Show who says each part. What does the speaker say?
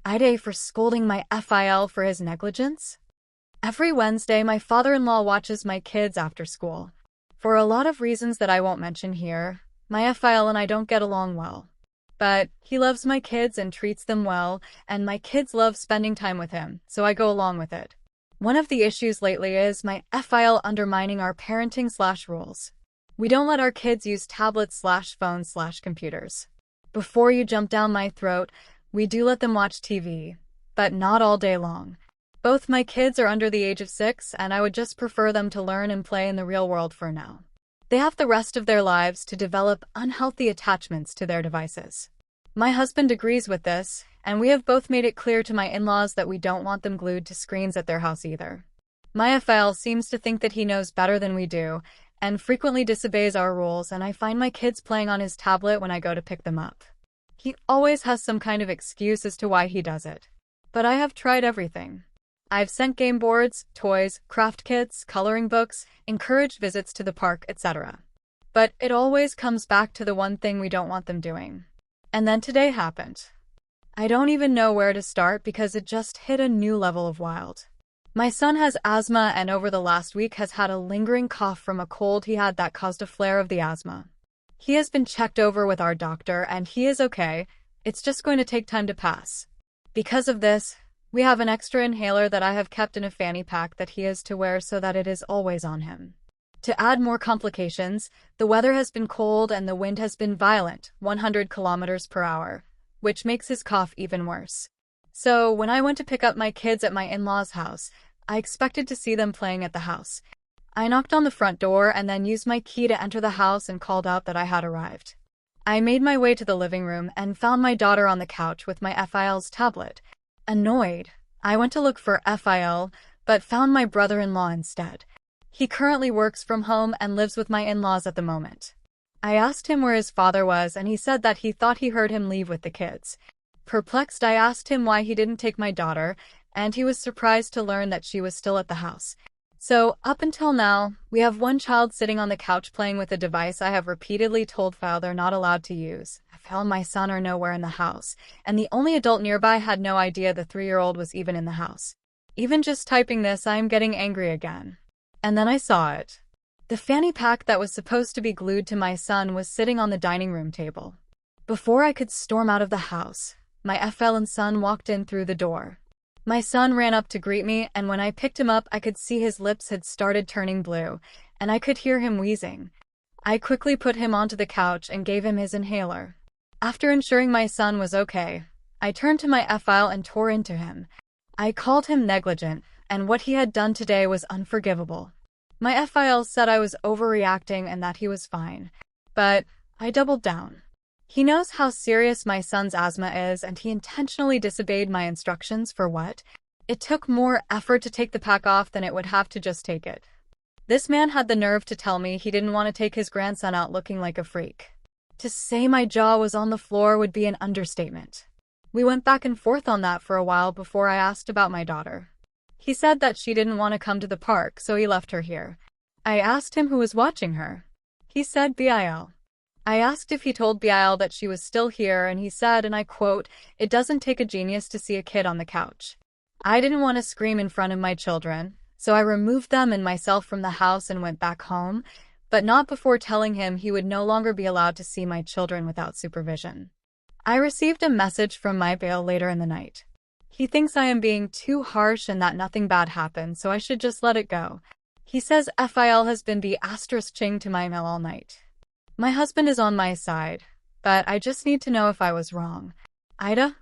Speaker 1: AITA for scolding my FIL for his negligence? Every Wednesday, my father-in-law watches my kids after school. For a lot of reasons that I won't mention here, my FIL and I don't get along well. But he loves my kids and treats them well, and my kids love spending time with him, so I go along with it. One of the issues lately is my FIL undermining our parenting/rules. We don't let our kids use tablets/phones/computers. Before you jump down my throat, we do let them watch TV, but not all day long. Both my kids are under the age of 6, and I would just prefer them to learn and play in the real world for now. They have the rest of their lives to develop unhealthy attachments to their devices. My husband agrees with this, and we have both made it clear to my in-laws that we don't want them glued to screens at their house either. My FIL seems to think that he knows better than we do, and frequently disobeys our rules, and I find my kids playing on his tablet when I go to pick them up. He always has some kind of excuse as to why he does it. But I have tried everything. I've sent game boards, toys, craft kits, coloring books, encouraged visits to the park, etc. But it always comes back to the one thing we don't want them doing. And then today happened. I don't even know where to start because it just hit a new level of wild. My son has asthma and over the last week has had a lingering cough from a cold he had that caused a flare of the asthma. He has been checked over with our doctor and he is okay. It's just going to take time to pass. Because of this, we have an extra inhaler that I have kept in a fanny pack that he is to wear so that it is always on him. To add more complications, the weather has been cold and the wind has been violent, 100 kilometers per hour, which makes his cough even worse. So, when I went to pick up my kids at my in-laws' house, I expected to see them playing at the house. I knocked on the front door and then used my key to enter the house and called out that I had arrived. I made my way to the living room and found my daughter on the couch with my FIL's tablet. Annoyed, I went to look for FIL, but found my brother-in-law instead. He currently works from home and lives with my in-laws at the moment. I asked him where his father was and he said that he thought he heard him leave with the kids. Perplexed, I asked him why he didn't take my daughter, and he was surprised to learn that she was still at the house. So, up until now, we have one child sitting on the couch playing with a device I have repeatedly told FIL they're not allowed to use. FIL and my son are nowhere in the house, and the only adult nearby had no idea the 3-year-old was even in the house. Even just typing this, I am getting angry again. And then I saw it. The fanny pack that was supposed to be glued to my son was sitting on the dining room table. Before I could storm out of the house, my FIL and son walked in through the door. My son ran up to greet me, and when I picked him up, I could see his lips had started turning blue, and I could hear him wheezing. I quickly put him onto the couch and gave him his inhaler. After ensuring my son was okay, I turned to my FIL and tore into him. I called him negligent, and what he had done today was unforgivable. My FIL said I was overreacting and that he was fine, but I doubled down. He knows how serious my son's asthma is, and he intentionally disobeyed my instructions for what? It took more effort to take the pack off than it would have to just take it. This man had the nerve to tell me he didn't want to take his grandson out looking like a freak. To say my jaw was on the floor would be an understatement. We went back and forth on that for a while before I asked about my daughter. He said that she didn't want to come to the park, so he left her here. I asked him who was watching her. He said BIL. I asked if he told BIL that she was still here, and he said, and I quote, "It doesn't take a genius to see a kid on the couch." I didn't want to scream in front of my children, so I removed them and myself from the house and went back home, but not before telling him he would no longer be allowed to see my children without supervision. I received a message from my bail later in the night. He thinks I am being too harsh and that nothing bad happened, so I should just let it go. He says FIL has been *ching to my email all night. My husband is on my side, but I just need to know if I was wrong. AITA,